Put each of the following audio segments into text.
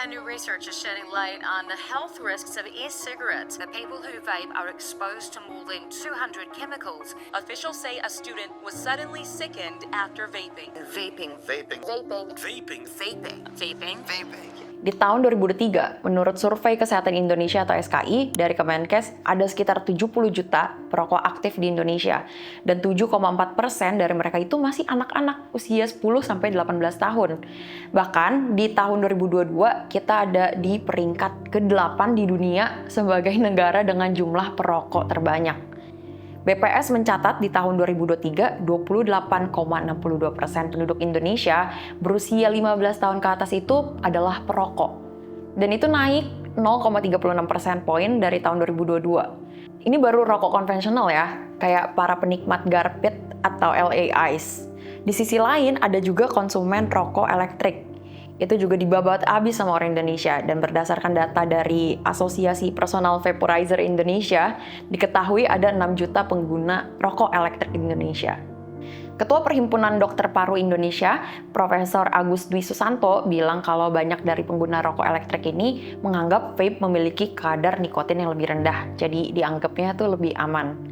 A new research is shedding light on the health risks of e-cigarettes. The people who vape are exposed to more than 200 chemicals. Officials say a student was suddenly sickened after vaping. Vaping. Di tahun 2003, menurut Survei Kesehatan Indonesia atau SKI dari Kemenkes, ada sekitar 70 juta perokok aktif di Indonesia. Dan 7,4% dari mereka itu masih anak-anak usia 10-18 tahun. Bahkan di tahun 2022, kita ada di peringkat ke-8 di dunia sebagai negara dengan jumlah perokok terbanyak. BPS mencatat di tahun 2023, 28,62% penduduk Indonesia berusia 15 tahun ke atas itu adalah perokok. Dan itu naik 0,36% poin dari tahun 2022. Ini baru rokok konvensional ya, kayak para penikmat garpit atau LA Ice. Di sisi lain ada juga konsumen rokok elektrik. Itu juga dibabat habis sama orang Indonesia, dan berdasarkan data dari Asosiasi Personal Vaporizer Indonesia, diketahui ada 6 juta pengguna rokok elektrik di Indonesia. Ketua Perhimpunan Dokter Paru Indonesia, Profesor Agus Dwi Susanto, bilang kalau banyak dari pengguna rokok elektrik ini menganggap vape memiliki kadar nikotin yang lebih rendah, jadi dianggapnya tuh lebih aman.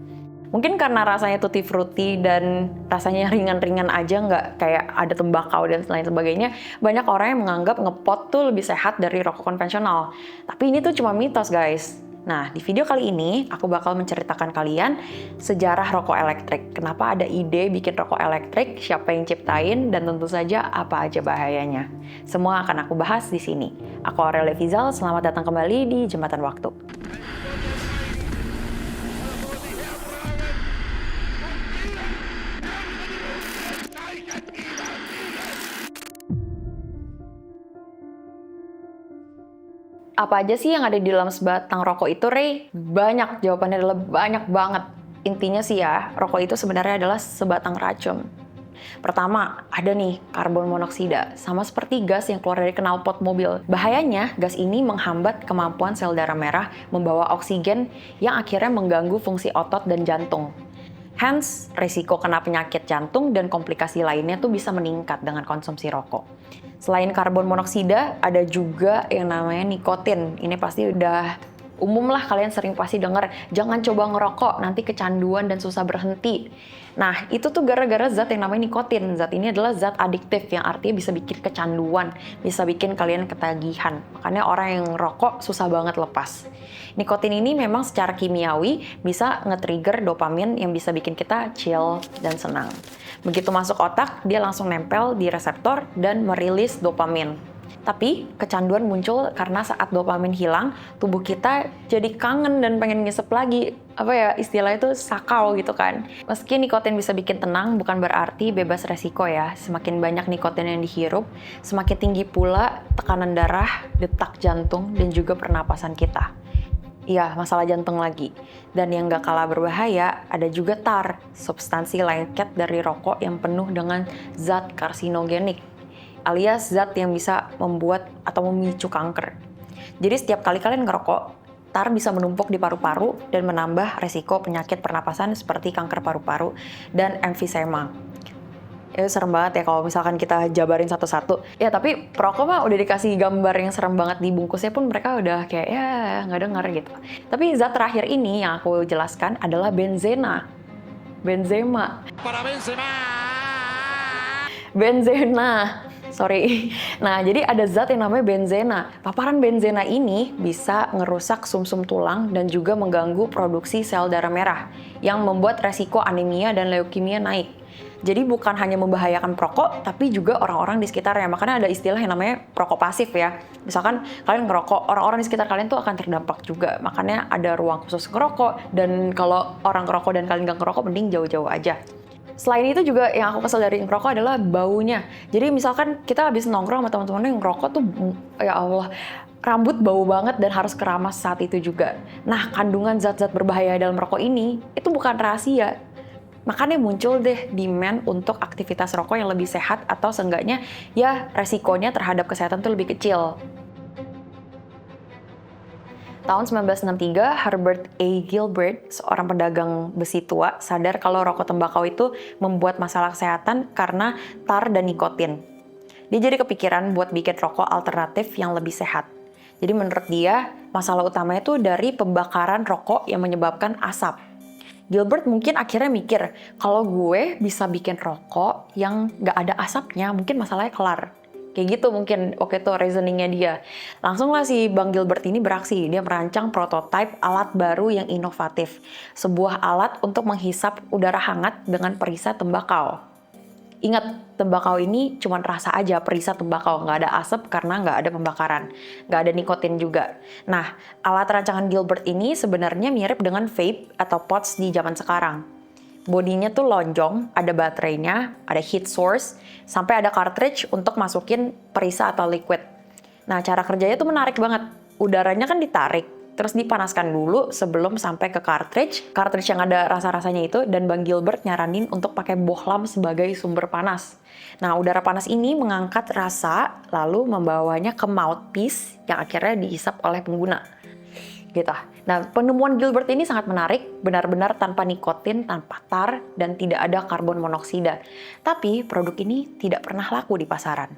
Mungkin karena rasanya tutti frutti dan rasanya ringan-ringan aja, nggak kayak ada tembakau dan lain sebagainya, banyak orang yang menganggap ngepot tuh lebih sehat dari rokok konvensional. Tapi ini tuh cuma mitos, guys. Nah, di video kali ini aku bakal menceritakan kalian sejarah rokok elektrik. Kenapa ada ide bikin rokok elektrik, siapa yang ciptain, dan tentu saja apa aja bahayanya. Semua akan aku bahas di sini. Aku Aurelia Fizal, selamat datang kembali di Jembatan Waktu. Apa aja sih yang ada di dalam sebatang rokok itu, Rey? Banyak, jawabannya adalah banyak banget. Intinya sih ya, rokok itu sebenarnya adalah sebatang racun. Pertama, ada nih karbon monoksida, sama seperti gas yang keluar dari knalpot mobil. Bahayanya, gas ini menghambat kemampuan sel darah merah membawa oksigen yang akhirnya mengganggu fungsi otot dan jantung. Hence, risiko kena penyakit jantung dan komplikasi lainnya tuh bisa meningkat dengan konsumsi rokok. Selain karbon monoksida, ada juga yang namanya nikotin. Ini pasti udah umum lah, kalian sering pasti dengar, jangan coba ngerokok, nanti kecanduan dan susah berhenti. Nah, itu tuh gara-gara zat yang namanya nikotin. Zat ini adalah zat adiktif yang artinya bisa bikin kecanduan, bisa bikin kalian ketagihan. Makanya orang yang ngerokok susah banget lepas. Nikotin ini memang secara kimiawi bisa nge-trigger dopamin yang bisa bikin kita chill dan senang. Begitu masuk otak, dia langsung nempel di reseptor dan merilis dopamin. Tapi kecanduan muncul karena saat dopamin hilang, tubuh kita jadi kangen dan pengen ngisep lagi. Apa ya, istilahnya itu sakau gitu kan. Meski nikotin bisa bikin tenang, bukan berarti bebas resiko ya. Semakin banyak nikotin yang dihirup, semakin tinggi pula tekanan darah, detak jantung, dan juga pernapasan kita. Iya, masalah jantung lagi. Dan yang gak kalah berbahaya, ada juga tar, substansi lengket dari rokok yang penuh dengan zat karsinogenik, alias zat yang bisa membuat atau memicu kanker. Jadi setiap kali kalian ngerokok, tar bisa menumpuk di paru-paru dan menambah resiko penyakit pernapasan seperti kanker paru-paru dan emfisema. Itu serem banget ya kalau misalkan kita jabarin satu-satu. Ya tapi perokok mah udah dikasih gambar yang serem banget di bungkusnya pun mereka udah kayak ya nggak denger gitu. Tapi zat terakhir ini yang aku jelaskan adalah benzena. Benzena. Sorry. Nah, jadi ada zat yang namanya benzena. Paparan benzena ini bisa ngerusak sumsum tulang dan juga mengganggu produksi sel darah merah yang membuat resiko anemia dan leukemia naik. Jadi bukan hanya membahayakan perokok, tapi juga orang-orang di sekitarnya. Makanya ada istilah yang namanya perokok pasif ya. Misalkan kalian ngerokok, orang-orang di sekitar kalian tuh akan terdampak juga. Makanya ada ruang khusus ngerokok, dan kalau orang ngerokok dan kalian nggak ngerokok, mending jauh-jauh aja. Selain itu juga yang aku kesel dari ngerokok adalah baunya. Jadi misalkan kita habis nongkrong sama teman-teman yang ngerokok tuh, ya Allah, rambut bau banget dan harus keramas saat itu juga. Nah, kandungan zat-zat berbahaya dalam rokok ini, itu bukan rahasia. Makanya muncul deh demand untuk aktivitas rokok yang lebih sehat atau seenggaknya ya resikonya terhadap kesehatan tuh lebih kecil. Tahun 1963, Herbert A. Gilbert, seorang pedagang besi tua, sadar kalau rokok tembakau itu membuat masalah kesehatan karena tar dan nikotin. Dia jadi kepikiran buat bikin rokok alternatif yang lebih sehat. Jadi menurut dia, masalah utamanya tuh dari pembakaran rokok yang menyebabkan asap. Gilbert mungkin akhirnya mikir, kalau gue bisa bikin rokok yang nggak ada asapnya, mungkin masalahnya kelar. Kayak gitu mungkin waktu itu reasoningnya dia. Langsung lah si Bang Gilbert ini beraksi. Dia merancang prototipe alat baru yang inovatif. Sebuah alat untuk menghisap udara hangat dengan perisai tembakau. Ingat, tembakau ini cuma rasa aja, perisai tembakau. Nggak ada asap karena nggak ada pembakaran. Nggak ada nikotin juga. Nah, alat rancangan Gilbert ini sebenarnya mirip dengan vape atau pods di zaman sekarang. Bodinya tuh lonjong, ada baterainya, ada heat source, sampai ada cartridge untuk masukin perisai atau liquid. Nah, cara kerjanya tuh menarik banget. Udaranya kan ditarik, terus dipanaskan dulu sebelum sampai ke cartridge yang ada rasa-rasanya itu, dan Bang Gilbert nyaranin untuk pakai bohlam sebagai sumber panas. Nah, udara panas ini mengangkat rasa, lalu membawanya ke mouthpiece yang akhirnya dihisap oleh pengguna. Gitu. Nah, penemuan Gilbert ini sangat menarik, benar-benar tanpa nikotin, tanpa tar, dan tidak ada karbon monoksida. Tapi, produk ini tidak pernah laku di pasaran.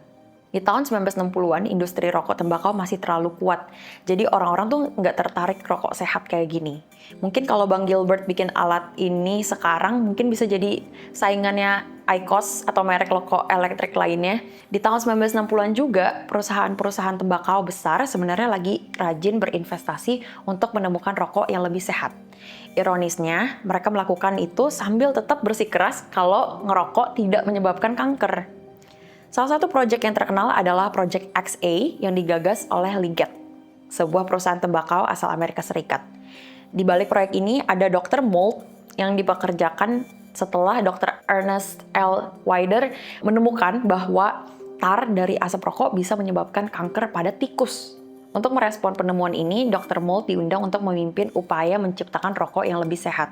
Di tahun 1960-an, industri rokok tembakau masih terlalu kuat. Jadi orang-orang tuh nggak tertarik rokok sehat kayak gini. Mungkin kalau Bang Gilbert bikin alat ini sekarang, mungkin bisa jadi saingannya IQOS atau merek rokok elektrik lainnya. Di tahun 1960-an juga, perusahaan-perusahaan tembakau besar sebenarnya lagi rajin berinvestasi untuk menemukan rokok yang lebih sehat. Ironisnya, mereka melakukan itu sambil tetap bersikeras kalau ngerokok tidak menyebabkan kanker. Salah satu proyek yang terkenal adalah Project XA yang digagas oleh Liggett, sebuah perusahaan tembakau asal Amerika Serikat. Di balik proyek ini ada Dr. Mold yang dipekerjakan setelah Dr. Ernest L. Wider menemukan bahwa tar dari asap rokok bisa menyebabkan kanker pada tikus. Untuk merespon penemuan ini, Dr. Mold diundang untuk memimpin upaya menciptakan rokok yang lebih sehat.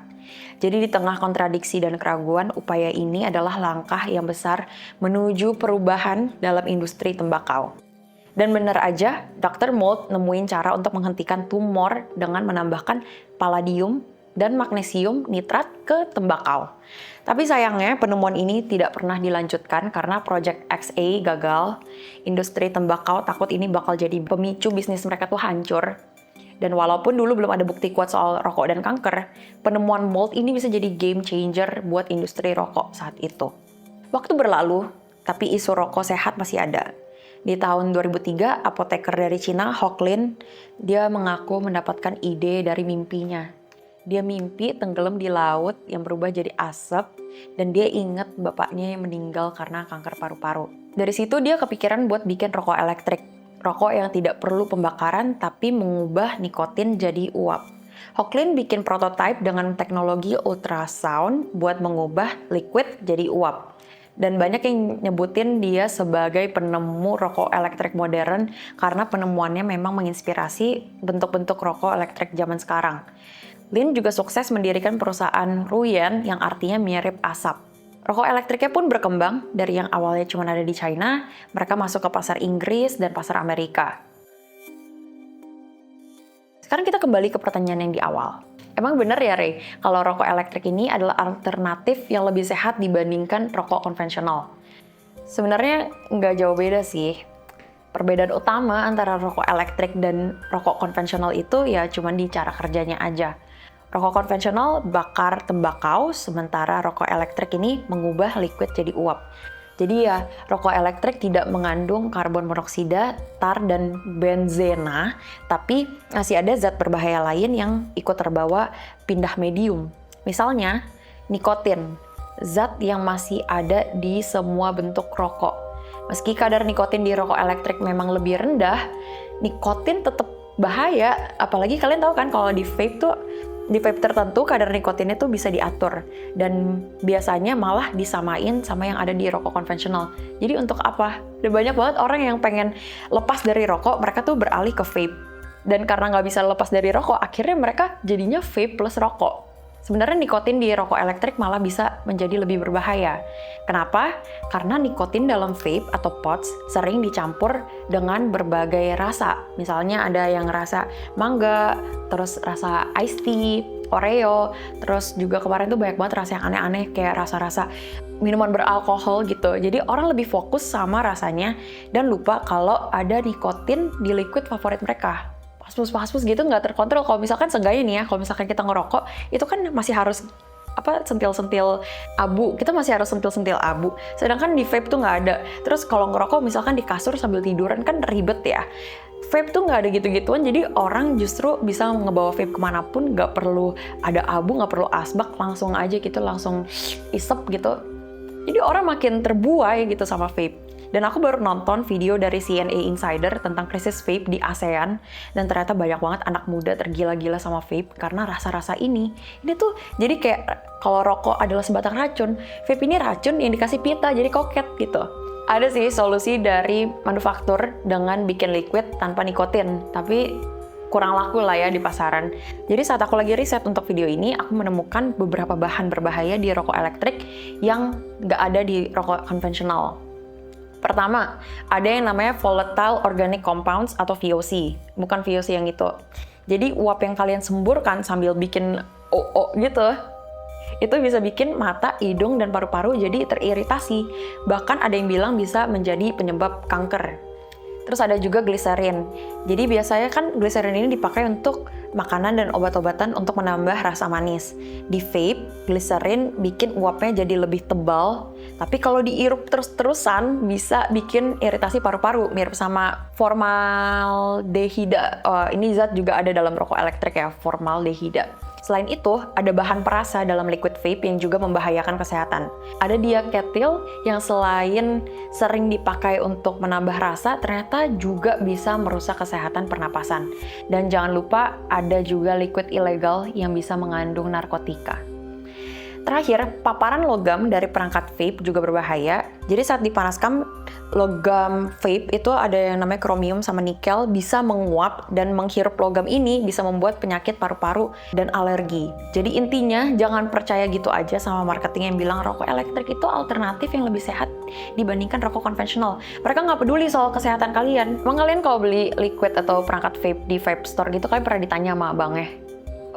Jadi di tengah kontradiksi dan keraguan, upaya ini adalah langkah yang besar menuju perubahan dalam industri tembakau. Dan benar aja, Dr. Mold nemuin cara untuk menghentikan tumor dengan menambahkan palladium dan magnesium nitrat ke tembakau. Tapi sayangnya penemuan ini tidak pernah dilanjutkan karena Project XA gagal. Industri tembakau takut ini bakal jadi pemicu bisnis mereka tuh hancur. Dan walaupun dulu belum ada bukti kuat soal rokok dan kanker, penemuan Mold ini bisa jadi game changer buat industri rokok saat itu. Waktu berlalu, tapi isu rokok sehat masih ada. Di tahun 2003, apoteker dari Cina, Hock Lin, dia mengaku mendapatkan ide dari mimpinya. Dia mimpi tenggelam di laut yang berubah jadi asap, dan dia ingat bapaknya yang meninggal karena kanker paru-paru. Dari situ dia kepikiran buat bikin rokok elektrik. Rokok yang tidak perlu pembakaran tapi mengubah nikotin jadi uap. Hock Lin bikin prototipe dengan teknologi ultrasound buat mengubah liquid jadi uap. Dan banyak yang nyebutin dia sebagai penemu rokok elektrik modern karena penemuannya memang menginspirasi bentuk-bentuk rokok elektrik zaman sekarang. Lin juga sukses mendirikan perusahaan Ruyan yang artinya mirip asap. Rokok elektriknya pun berkembang dari yang awalnya cuma ada di China, mereka masuk ke pasar Inggris dan pasar Amerika. Sekarang kita kembali ke pertanyaan yang di awal. Emang bener ya, Ray, kalau rokok elektrik ini adalah alternatif yang lebih sehat dibandingkan rokok konvensional? Sebenarnya nggak jauh beda sih. Perbedaan utama antara rokok elektrik dan rokok konvensional itu ya cuma di cara kerjanya aja. Rokok konvensional bakar tembakau, sementara rokok elektrik ini mengubah liquid jadi uap. Jadi ya, rokok elektrik tidak mengandung karbon monoksida, tar, dan benzena, tapi masih ada zat berbahaya lain yang ikut terbawa pindah medium. Misalnya, nikotin, zat yang masih ada di semua bentuk rokok. Meski kadar nikotin di rokok elektrik memang lebih rendah, nikotin tetap bahaya. Apalagi kalian tahu kan kalau di vape tertentu kadar nikotinnya tuh bisa diatur, dan biasanya malah disamain sama yang ada di rokok konvensional. Jadi untuk apa? Dan banyak banget orang yang pengen lepas dari rokok, mereka tuh beralih ke vape. Dan karena nggak bisa lepas dari rokok, akhirnya mereka jadinya vape plus rokok. Sebenarnya nikotin di rokok elektrik malah bisa menjadi lebih berbahaya. Kenapa? Karena nikotin dalam vape atau pods sering dicampur dengan berbagai rasa. Misalnya ada yang rasa mangga, terus rasa iced tea, Oreo, terus juga kemarin tuh banyak banget rasa yang aneh-aneh kayak rasa-rasa minuman beralkohol gitu. Jadi orang lebih fokus sama rasanya dan lupa kalau ada nikotin di liquid favorit mereka. Paspus gitu nggak terkontrol. Kalau misalkan seenggaknya nih ya, kalau misalkan kita ngerokok, itu kan masih harus sentil-sentil abu. Kita masih harus sentil-sentil abu. Sedangkan di vape tuh nggak ada. Terus kalau ngerokok misalkan di kasur sambil tiduran kan ribet ya. Vape tuh nggak ada gitu-gituan, jadi orang justru bisa ngebawa vape kemanapun, nggak perlu ada abu, nggak perlu asbak, langsung aja gitu, langsung isep gitu. Jadi orang makin terbuai gitu sama vape. Dan aku baru nonton video dari CNA Insider tentang krisis vape di ASEAN, dan ternyata banyak banget anak muda tergila-gila sama vape karena rasa-rasa ini. Ini tuh jadi kayak kalau rokok adalah sebatang racun, vape ini racun yang dikasih pita, jadi koket gitu. Ada sih solusi dari manufaktur dengan bikin liquid tanpa nikotin, tapi kurang laku lah ya di pasaran. Jadi saat aku lagi riset untuk video ini, aku menemukan beberapa bahan berbahaya di rokok elektrik yang nggak ada di rokok konvensional. Pertama, ada yang namanya Volatile Organic Compounds atau VOC. Bukan VOC yang itu. Jadi uap yang kalian semburkan sambil bikin OO gitu, itu bisa bikin mata, hidung, dan paru-paru jadi teriritasi. Bahkan ada yang bilang bisa menjadi penyebab kanker. Terus ada juga gliserin. Jadi biasanya kan gliserin ini dipakai untuk makanan dan obat-obatan untuk menambah rasa manis. Di vape, gliserin bikin uapnya jadi lebih tebal. Tapi kalau dihirup terus-terusan bisa bikin iritasi paru-paru, mirip sama formaldehida. Ini zat juga ada dalam rokok elektrik ya, formaldehida. Selain itu, ada bahan perasa dalam liquid vape yang juga membahayakan kesehatan. Ada diacetyl yang selain sering dipakai untuk menambah rasa, ternyata juga bisa merusak kesehatan pernapasan. Dan jangan lupa ada juga liquid ilegal yang bisa mengandung narkotika. Terakhir, paparan logam dari perangkat vape juga berbahaya. Jadi saat dipanaskan, logam vape itu ada yang namanya kromium sama nikel bisa menguap, dan menghirup logam ini bisa membuat penyakit paru-paru dan alergi. Jadi intinya jangan percaya gitu aja sama marketing yang bilang rokok elektrik itu alternatif yang lebih sehat dibandingkan rokok konvensional. Mereka nggak peduli soal kesehatan kalian. Emang kalian kalau beli liquid atau perangkat vape di vape store gitu, kalian pernah ditanya sama abangnya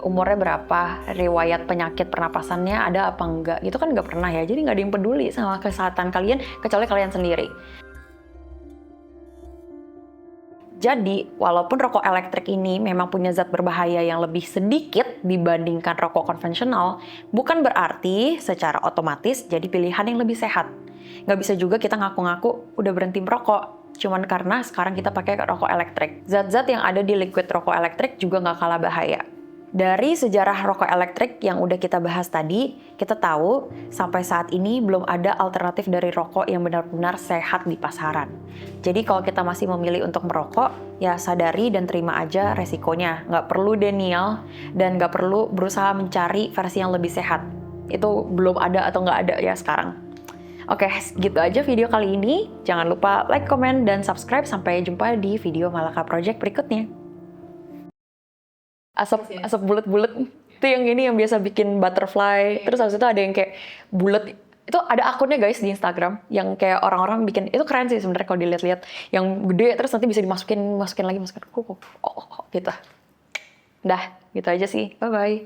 umurnya berapa, riwayat penyakit pernapasannya ada apa enggak, gitu kan nggak pernah ya. Jadi nggak ada yang peduli sama kesehatan kalian kecuali kalian sendiri. Jadi, walaupun rokok elektrik ini memang punya zat berbahaya yang lebih sedikit dibandingkan rokok konvensional, bukan berarti secara otomatis jadi pilihan yang lebih sehat. Nggak bisa juga kita ngaku-ngaku udah berhenti merokok, cuman karena sekarang kita pakai rokok elektrik. Zat-zat yang ada di liquid rokok elektrik juga nggak kalah bahaya. Dari sejarah rokok elektrik yang udah kita bahas tadi, kita tahu sampai saat ini belum ada alternatif dari rokok yang benar-benar sehat di pasaran. Jadi kalau kita masih memilih untuk merokok, ya sadari dan terima aja resikonya. Nggak perlu denial dan nggak perlu berusaha mencari versi yang lebih sehat. Itu belum ada atau nggak ada ya sekarang. Oke, gitu aja video kali ini. Jangan lupa like, comment, dan subscribe. Sampai jumpa di video Malaka Project berikutnya. Asap bulat-bulat itu yang ini yang biasa bikin butterfly. Terus habis itu ada yang kayak bulat. Itu ada akunnya guys di Instagram yang kayak orang-orang bikin. Itu keren sih sebenarnya kalau dilihat-lihat. Yang gede terus nanti bisa masukin lagi gitu. Udah, gitu aja sih. Bye bye.